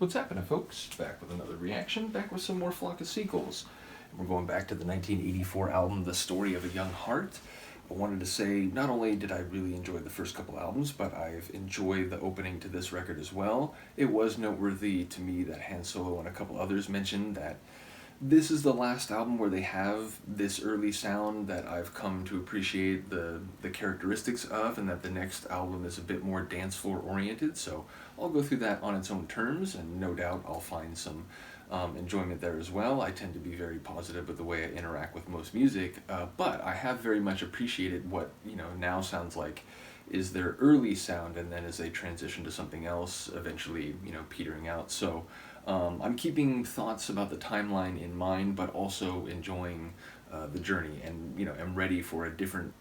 What's happening, folks? Back with another reaction, back with some more Flock of Seagulls. And we're going back to the 1984 album, The Story of a Young Heart. I wanted to say, not only did I really enjoy the first couple albums, but I've enjoyed the opening to this record as well. It was noteworthy to me that Han Solo and a couple others mentioned that this is the last album where they have this early sound that I've come to appreciate the characteristics of, and that the next album is a bit more dance floor oriented, so I'll go through that on its own terms, and no doubt I'll find some enjoyment there as well. I tend to be very positive with the way I interact with most music, but I have very much appreciated what now sounds like is their early sound, and then as they transition to something else, eventually petering out. So I'm keeping thoughts about the timeline in mind, but also enjoying the journey, and am ready for a different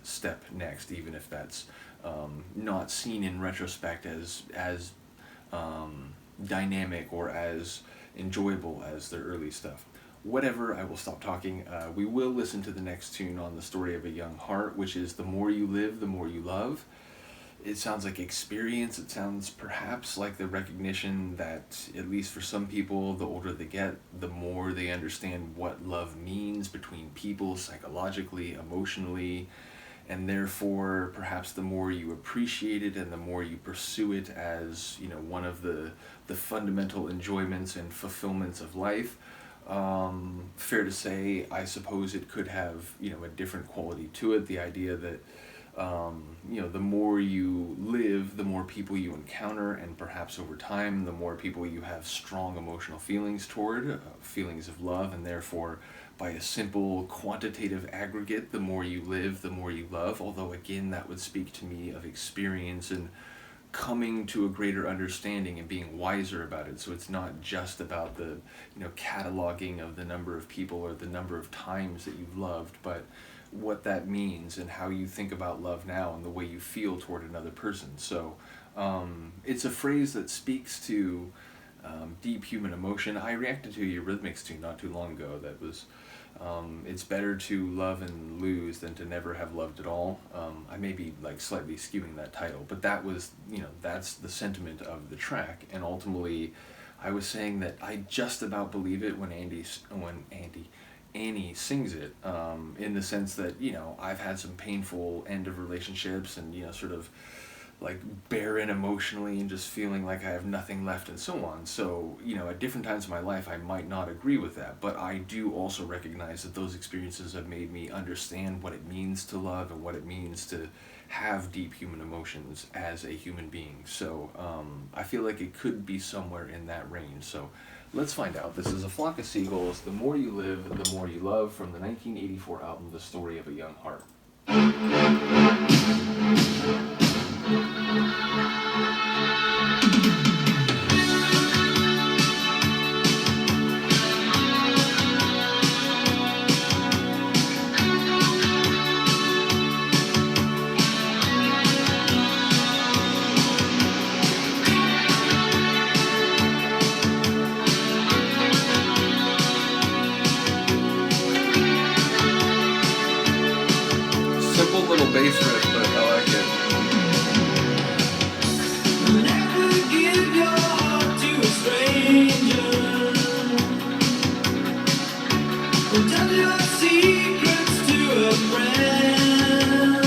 step next, even if that's not seen in retrospect as dynamic or as enjoyable as their early stuff. Whatever, I will stop talking. We will listen to the next tune on The Story of a Young Heart, which is The More You Live, The More You Love. It sounds like experience. It sounds perhaps like the recognition that, at least for some people, the older they get, the more they understand what love means between people psychologically, emotionally, and therefore perhaps the more you appreciate it and the more you pursue it as one of the fundamental enjoyments and fulfillments of life. Fair to say, I suppose it could have a different quality to it. The idea that the more you live, the more people you encounter, and perhaps over time, the more people you have strong emotional feelings toward, feelings of love, and therefore, by a simple quantitative aggregate, the more you live, the more you love. Although again, that would speak to me of experience and coming to a greater understanding and being wiser about it. So it's not just about the cataloging of the number of people or the number of times that you've loved, but what that means and how you think about love now and the way you feel toward another person. So it's a phrase that speaks to deep human emotion. I reacted to a Eurythmics tune not too long ago that was it's better to love and lose than to never have loved at all. I may be slightly skewing that title, but that was that's the sentiment of the track. And ultimately I was saying that I just about believe it when Annie sings it, in the sense that I've had some painful end of relationships and sort of barren emotionally and just feeling like I have nothing left and so on. So at different times in my life I might not agree with that, but I do also recognize that those experiences have made me understand what it means to love and what it means to have deep human emotions as a human being. So I feel like it could be somewhere in that range. So let's find out. This is A Flock of Seagulls, The More You Live, The More You Love, from the 1984 album The Story of a Young Heart. Simple little bass riff, but I like it. Never give your heart to a stranger. Don't tell your secrets to a friend.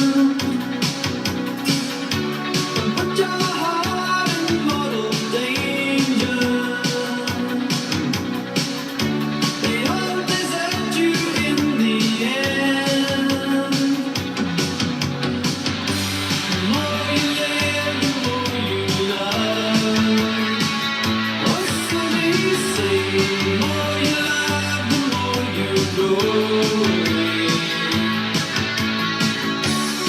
Don't put your heart in mortal danger. They all desert you in the end.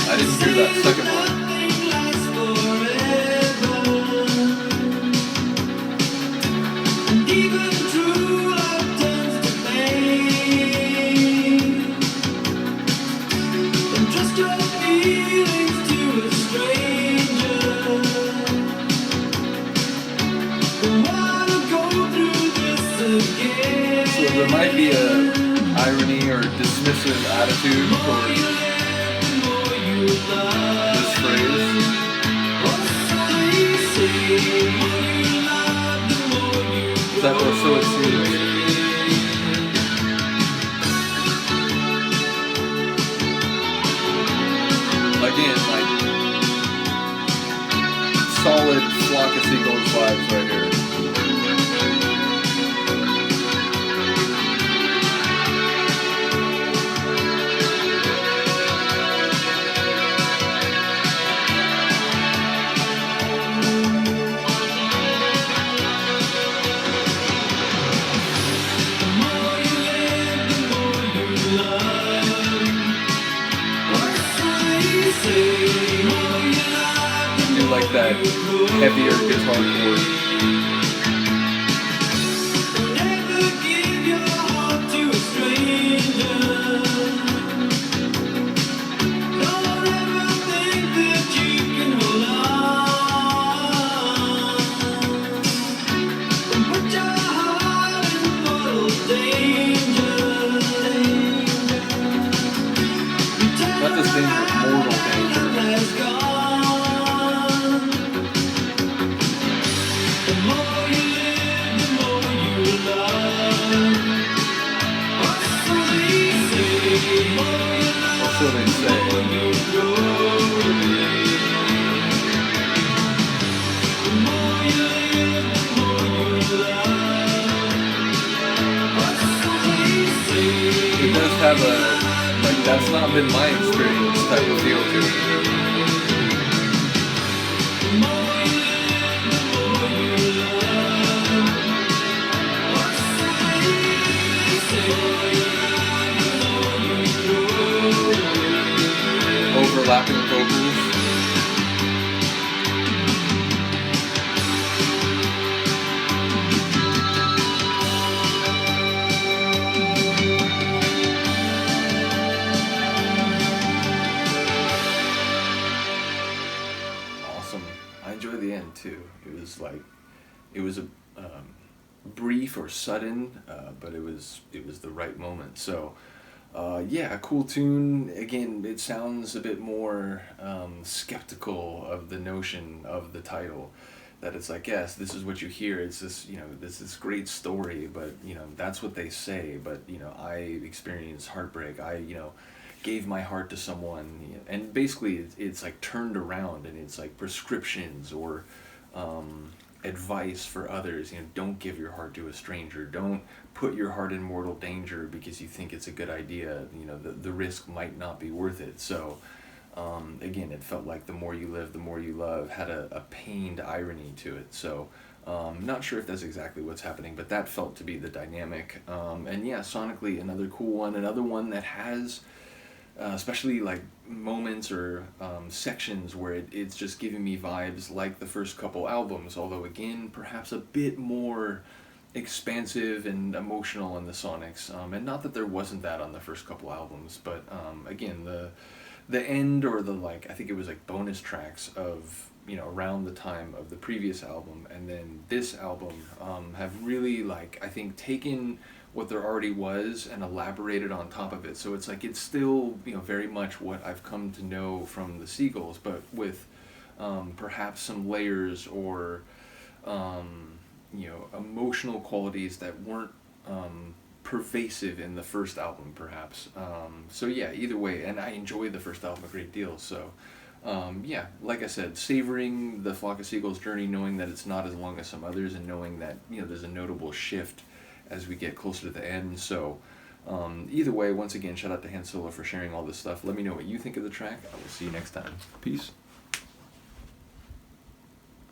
I didn't hear that second one. So there might be a irony or dismissive attitude towards this phrase. That or so it seems. Again, like solid Flock of Seagulls vibes right here. Do like that heavier guitar chord. Not just danger, mortal danger. Or so they say. It does have a, like, that's not been my experience type of feel to it. Overlapping vocals. Awesome. I enjoy the end too. It was like, it was a brief or sudden, but it was the right moment. So. Yeah, a cool tune. Again, it sounds a bit more skeptical of the notion of the title. That it's like, yes, this is what you hear. It's this, this great story, but that's what they say. But I experienced heartbreak. I gave my heart to someone, and basically it's like turned around, and it's like prescriptions or advice for others. Don't give your heart to a stranger. Don't put your heart in mortal danger because you think it's a good idea. The risk might not be worth it. So again, it felt like the more you live, the more you love had a pained irony to it. So not sure if that's exactly what's happening, but that felt to be the dynamic. And yeah, sonically, another cool one, another one that has especially like moments or sections where it's just giving me vibes like the first couple albums, although again perhaps a bit more expansive and emotional in the sonics, and not that there wasn't that on the first couple albums, but again the end, or the, like, I think it was like bonus tracks of around the time of the previous album and then this album have really, like, I think taken what there already was and elaborated on top of it. So it's like it's still very much what I've come to know from the Seagulls, but with perhaps some layers or emotional qualities that weren't pervasive in the first album, perhaps. So yeah, either way, and I enjoyed the first album a great deal. So yeah, like I said, savoring the Flock of Seagulls journey, knowing that it's not as long as some others, and knowing that there's a notable shift as we get closer to the end. So either way, once again, shout out to Han Solo for sharing all this stuff. Let me know what you think of the track. I will see you next time. Peace.